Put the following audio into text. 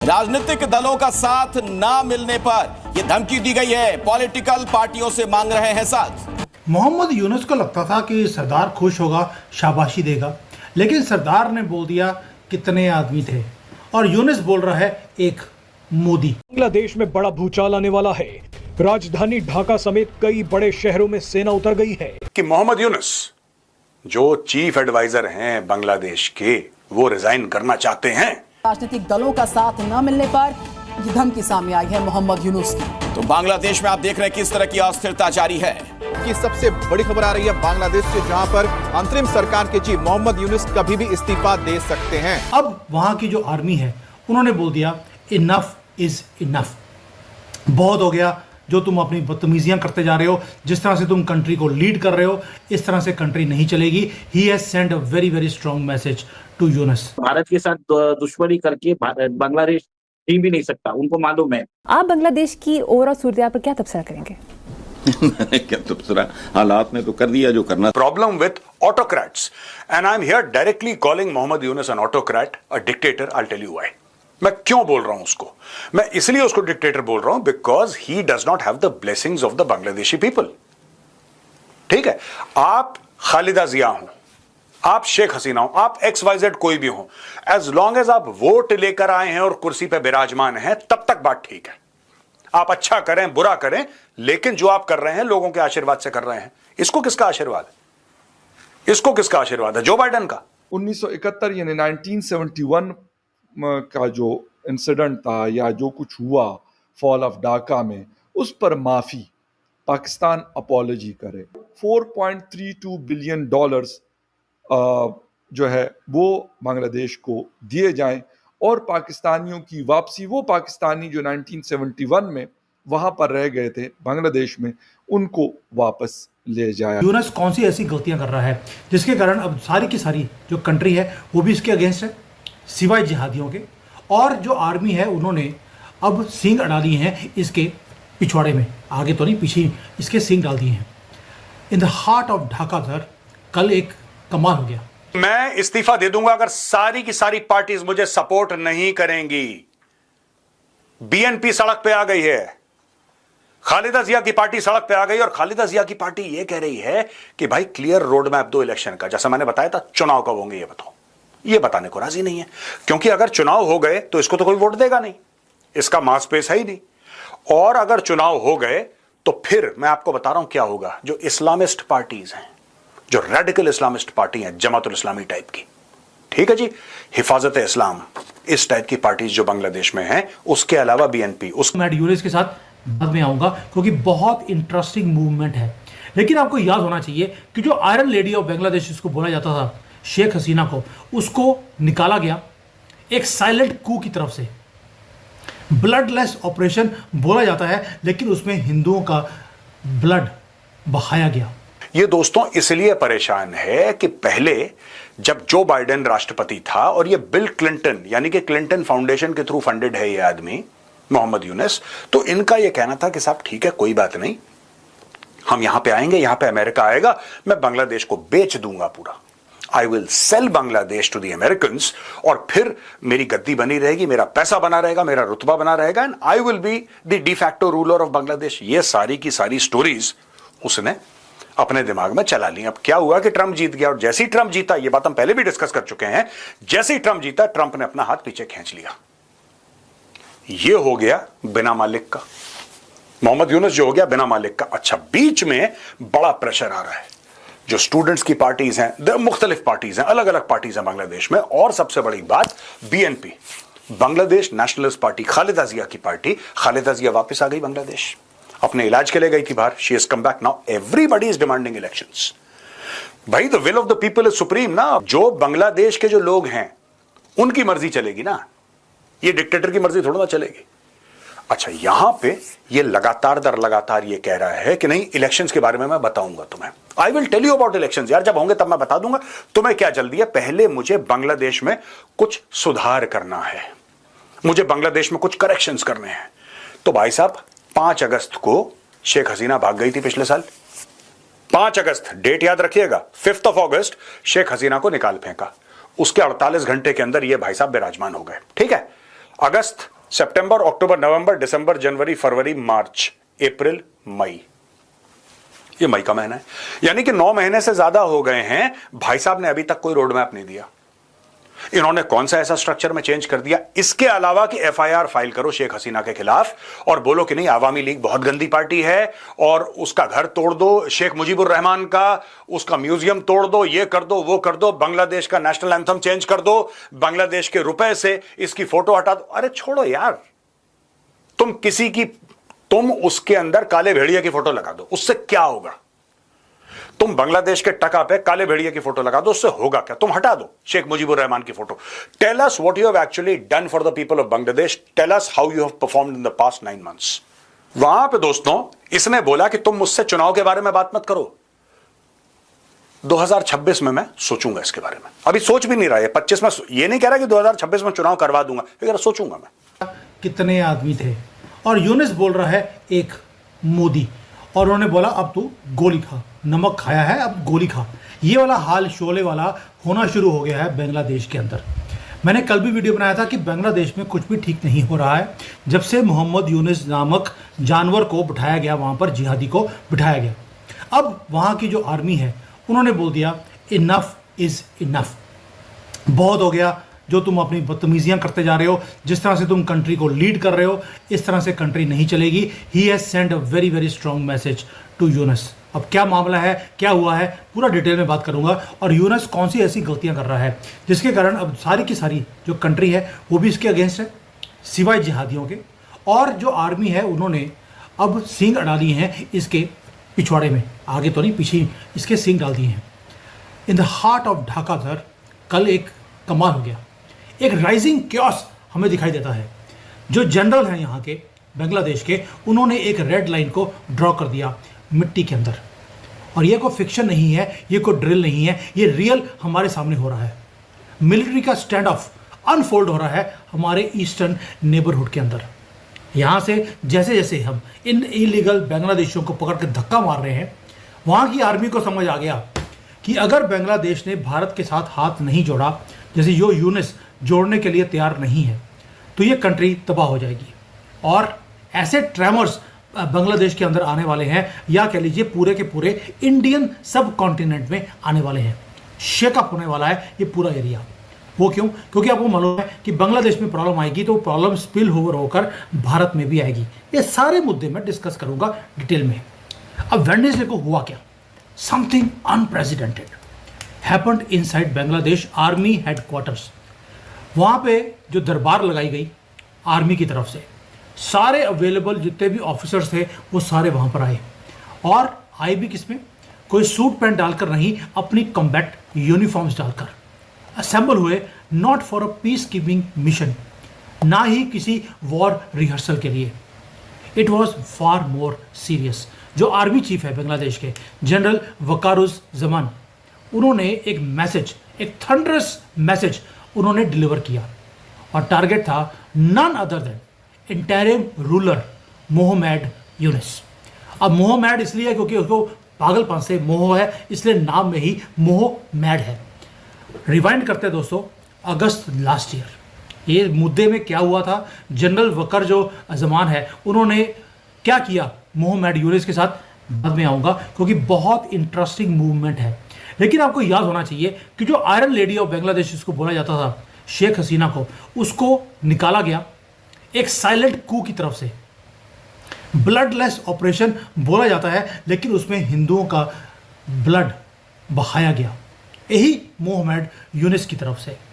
राजनीतिक दलों का साथ ना मिलने पर यह धमकी दी गई है। पॉलिटिकल पार्टियों से मांग रहे हैं साथ। मोहम्मद यूनुस को लगता था कि सरदार खुश होगा, शाबाशी देगा, लेकिन सरदार ने बोल दिया कितने आदमी थे और यूनुस बोल रहा है एक मोदी। बांग्लादेश में बड़ा भूचाल आने वाला है। राजधानी ढाका समेत कई बड़े शहरों में सेना उतर गई है कि मोहम्मद यूनुस जो चीफ एडवाइजर हैं बांग्लादेश के, वो रिजाइन करना चाहते हैं। राजनीतिक दलों का साथ न मिलने पर ये धमकी सामने आई है मोहम्मद यूनुस की। तो बांग्लादेश में आप देख रहे हैं किस तरह की अस्थिरता जारी है। की सबसे बड़ी खबर आ रही है बांग्लादेश से, जहां पर अंतरिम सरकार के चीफ मोहम्मद यूनुस कभी भी इस्तीफा दे सकते हैं। अब वहां की जो आर्मी है उन्होंने बोल दिया इनफ इज इनफ, बहुत हो गया जो तुम अपनी बदतमीजियां करते जा रहे हो, जिस तरह से तुम कंट्री को लीड कर रहे हो, इस तरह से कंट्री नहीं चलेगी। He has send a very very strong message to Yunus. Bharat के साथ दुश्मनी करके बांग्लादेश टीम भी नहीं सकता, उनको मालूम है। आप बांग्लादेश की ओवरऑल सूरत पर क्या तबसरा करेंगे? क्या तबसरा, हालात में तो कर दिया जो करना। Problem with autocrats and I am here directly calling Mohammad Yunus an autocrat, a dictator. I tell you why. मैं क्यों बोल रहा हूं उसको? मैं इसलिए उसको डिक्टेटर बोल रहा हूं because he does not have the blessings of the Bangladeshi people. ठीक है, आप खालिदा जिया हो, आप शेख हसीना हो, आप XYZ कोई भी हो, एज लॉन्ग एज आप वोट लेकर आए हैं और कुर्सी पे विराजमान हैं, तब तक बात ठीक है। आप अच्छा करें बुरा करें, लेकिन जो आप कर रहे हैं लोगों के आशीर्वाद से कर रहे हैं। इसको किसका आशीर्वाद है? इसको किसका आशीर्वाद है? जो बाइडेन का। 1971 यानी 1971 का जो इंसिडेंट था या जो कुछ हुआ फॉल ऑफ ढाका में, उस पर माफी पाकिस्तान अपॉलॉजी करे। $4.32 बिलियन जो है वो बांग्लादेश को दिए जाएं और पाकिस्तानियों की वापसी, वो पाकिस्तानी जो 1971 में वहां पर रह गए थे बांग्लादेश में, उनको वापस ले जाए। यूनुस कौन सी ऐसी गलतियां कर रहा है जिसके कारण अब सारी की सारी जो कंट्री है वो भी इसके अगेंस्ट है, सिवाय जिहादियों के। और जो आर्मी है उन्होंने अब सींग अड़ा दिए हैं इसके पिछवाड़े में, आगे तो नहीं पीछे इसके सींग डाल दिए हैं। In the heart of Dhaka sir कल एक कमाल हो गया। मैं इस्तीफा दे दूंगा अगर सारी की सारी पार्टीज मुझे सपोर्ट नहीं करेंगी। BNP सड़क पे आ गई है, खालिदा जिया की पार्टी सड़क पे आ गई और खालिदा जिया की पार्टी यह कह रही है कि भाई क्लियर रोड मैप दो इलेक्शन का। जैसा मैंने बताया था, चुनाव कब होंगे ये बताओ। ये बताने को राजी नहीं है, क्योंकि अगर चुनाव हो गए तो इसको तो कोई वोट देगा नहीं, इसका मास पेस है ही नहीं। और अगर चुनाव हो गए तो फिर मैं आपको बता रहा हूं क्या होगा। जो इस्लामिस्ट पार्टीज हैं, जो रेडिकल इस्लामिस्ट पार्टी हैं, जमातुल इस्लामी टाइप की, ठीक है जी, हिफाजत इस्लाम, इस टाइप की पार्टीज जो बांग्लादेश में हैं, उसके अलावा BNP। मैं यूनुस के साथ बाद में आऊंगा क्योंकि बहुत इंटरेस्टिंग मूवमेंट है। लेकिन आपको याद होना चाहिए कि जो आयरन लेडी ऑफ बांग्लादेश जिसको बोला जाता था, शेख हसीना को, उसको निकाला गया एक साइलेंट कू की तरफ से। ब्लडलेस ऑपरेशन बोला जाता है, लेकिन उसमें हिंदुओं का ब्लड बहाया गया। ये दोस्तों इसलिए परेशान है कि पहले जब जो बाइडेन राष्ट्रपति था और ये बिल क्लिंटन यानी कि क्लिंटन फाउंडेशन के थ्रू फंडेड है ये आदमी मोहम्मद यूनुस, तो इनका ये कहना था कि साहब ठीक है कोई बात नहीं, हम यहां पे आएंगे, यहां पे अमेरिका आएगा, मैं बांग्लादेश को बेच दूंगा पूरा। I will sell Bangladesh to the Americans और फिर मेरी गद्दी बनी रहेगी, मेरा पैसा बना रहेगा, मेरा रुतबा बना रहेगा, and I will be the de facto ruler of Bangladesh. ये सारी की सारी स्टोरीज उसने अपने दिमाग में चला ली। अब क्या हुआ कि ट्रंप जीत गया, और जैसे ही ट्रंप जीता, ये बात हम पहले भी डिस्कस कर चुके हैं, जैसे ही ट्रंप जीता ट्रंप ने अपना हाथ पीछे खींच लिया। ये हो गया बिना मालिक का, मोहम्मद यूनुस जो हो गया बिना मालिक का। अच्छा, बीच में बड़ा प्रेशर आ रहा है, जो स्टूडेंट्स की पार्टीज हैं, मुख्तलिफ पार्टीज हैं, अलग अलग पार्टीज हैं बांग्लादेश में, और सबसे बड़ी बात BNP, Bangladesh Nationalist Party, Khaleda Zia की पार्टी। खालिदा जिया वापस आ गई बांग्लादेश, अपने इलाज के लिए गई थी बाहर। She has come back now, everybody is demanding elections. भाई the will of the people is supreme ना। जो बांग्लादेश के जो लोग हैं उनकी मर्जी चलेगी ना, ये डिक्टेटर की मर्जी थोड़ा ना चलेगी। अच्छा, यहां पे ये लगातार दर लगातार ये कह रहा है कि नहीं इलेक्शंस के बारे में मैं बताऊंगा तुम्हें, I will tell you about elections. यार जब होंगे तब मैं बता दूंगा, तुम्हें क्या जल्दी है? पहले मुझे बांग्लादेश में कुछ सुधार करना है, मुझे बांग्लादेश में कुछ करेक्शंस करने हैं। तो भाई साहब 5 अगस्त को शेख हसीना भाग गई थी पिछले साल। 5 अगस्त डेट याद रखिएगा, 5th of August Sheikh Hasina को निकाल फेंका। उसके 48 घंटे के अंदर ये भाई साहब विराजमान हो गए। ठीक है, अगस्त सितंबर, अक्टूबर, नवंबर, दिसंबर, जनवरी, फरवरी, मार्च, अप्रैल, मई। ये मई का महीना है, यानी कि 9 महीने से ज्यादा हो गए हैं। भाई साहब ने अभी तक कोई रोड मैप नहीं दिया। इन्होंने कौन सा ऐसा स्ट्रक्चर में चेंज कर दिया इसके अलावा कि एफआईआर फाइल करो शेख हसीना के खिलाफ और बोलो कि नहीं, आवामी लीग बहुत गंदी पार्टी है और उसका घर तोड़ दो, शेख मुजीबुर रहमान का उसका म्यूजियम तोड़ दो, ये कर दो, वो कर दो, बांग्लादेश का नेशनल एंथम चेंज कर दो, बांग्लादेश के रुपए से इसकी फोटो हटा दो। अरे छोड़ो यार, तुम उसके अंदर काले भेड़िया की फोटो लगा दो, उससे क्या होगा? तुम बांग्लादेश के टका पे काले भेड़िया की फोटो लगा दो, उससे होगा क्या? तुम हटा दो शेख मुजीबुर रहमान की photo. Tell us what you have actually done for the people of Bangladesh. Tell us how you have performed in the past 9 months. वहां पे दोस्तों इसने बोला कि तुम मुझसे चुनाव के बारे में बात मत करो। 2026 में मैं सोचूंगा इसके बारे में। अभी सोच भी नहीं रहा है। 25 में ये नहीं कह रहा कि 2026 में चुनाव करवा दूंगा, लेकिन सोचूंगा मैं। कितने आदमी थे और यूनिस बोल रहा है एक मोदी, और उन्होंने बोला अब तू गोली खा, नमक खाया है अब गोली खा। ये वाला हाल शोले वाला होना शुरू हो गया है बांग्लादेश के अंदर। मैंने कल भी वीडियो बनाया था कि बांग्लादेश में कुछ भी ठीक नहीं हो रहा है जब से मोहम्मद यूनिस नामक जानवर को बिठाया गया, वहाँ पर जिहादी को बिठाया गया। अब वहाँ की जो आर्मी है उन्होंने बोल दिया इनफ इज़ इनफ, बहुत हो गया जो तुम अपनी बदतमीजियाँ करते जा रहे हो, जिस तरह से तुम कंट्री को लीड कर रहे हो, इस तरह से कंट्री नहीं चलेगी। He has send a very very strong message to Yunus. अब क्या मामला है, क्या हुआ है, पूरा डिटेल में बात करूंगा, और यूनिस कौन सी ऐसी गलतियां कर रहा है जिसके कारण अब सारी की सारी जो कंट्री है वो भी इसके अगेंस्ट है, सिवाय जिहादियों के। और जो आर्मी है उन्होंने अब सींग अड़ा लिए हैं इसके पिछवाड़े में, आगे तो नहीं पीछे इसके सींग डाल दिए हैं। In the heart of Dhaka sir कल एक कमाल हो गया, एक राइजिंग क्योस हमें दिखाई देता है। जो जनरल हैं यहाँ के बांग्लादेश के, उन्होंने एक रेड लाइन को ड्रॉ कर दिया मिट्टी के अंदर, और ये कोई फिक्शन नहीं है, ये कोई ड्रिल नहीं है, ये रियल हमारे सामने हो रहा है। मिलिट्री का स्टैंड ऑफ अनफोल्ड हो रहा है हमारे ईस्टर्न नेबरहुड के अंदर। यहाँ से जैसे जैसे हम इन इलीगल बांग्लादेशियों को पकड़ के धक्का मार रहे हैं, वहाँ की आर्मी को समझ आ गया कि अगर बांग्लादेश ने भारत के साथ हाथ नहीं जोड़ा, जैसे यो यूनिस जोड़ने के लिए तैयार नहीं है, तो ये कंट्री तबाह हो जाएगी। और ऐसे ट्रेमर्स बांग्लादेश के अंदर आने वाले हैं, या कह लीजिए पूरे के पूरे इंडियन सब कॉन्टिनेंट में आने वाले हैं। शेकअप होने वाला है ये पूरा एरिया। वो क्यों? क्योंकि आपको मालूम है कि बांग्लादेश में प्रॉब्लम आएगी तो प्रॉब्लम स्पिल ओवर होकर भारत में भी आएगी। ये सारे मुद्दे मैं डिस्कस करूंगा डिटेल में। अब वेडनेसडे को हुआ क्या? Something unprecedented happened inside Bangladesh army headquarters. वहाँ पे जो दरबार लगाई गई आर्मी की तरफ से, सारे अवेलेबल जितने भी ऑफिसर्स थे वो सारे वहाँ पर आए, और आए भी किसमें? कोई सूट पैंट डालकर नहीं, अपनी कॉम्बैट यूनिफॉर्म्स डालकर असेंबल हुए, not for a peace keeping mission, ना ही किसी वॉर रिहर्सल के लिए। It was far more serious. जो आर्मी चीफ है बांग्लादेश के, जनरल वकारुज़्ज़मान, उन्होंने एक मैसेज, एक थंडरस मैसेज उन्होंने डिलीवर किया, और टारगेट था none other than interim ruler Mohammad Yunus. अब मोहम्मद इसलिए है क्योंकि उसको पागलपन से मोह है, इसलिए नाम में ही मोहम्मद है। रिवाइंड करते हैं दोस्तों, अगस्त लास्ट ईयर ये मुद्दे में क्या हुआ था। जनरल वकर जो ज़मान है उन्होंने क्या किया मोहम्मद यूनिस के साथ, बाद में आऊँगा, क्योंकि बहुत इंटरेस्टिंग मूवमेंट है। लेकिन आपको याद होना चाहिए कि जो आयरन लेडी ऑफ बांग्लादेश जिसको बोला जाता था, शेख हसीना को, उसको निकाला गया एक साइलेंट कू की तरफ से। ब्लडलेस ऑपरेशन बोला जाता है, लेकिन उसमें हिंदुओं का ब्लड बहाया गया, यही मोहम्मद यूनिस की तरफ से।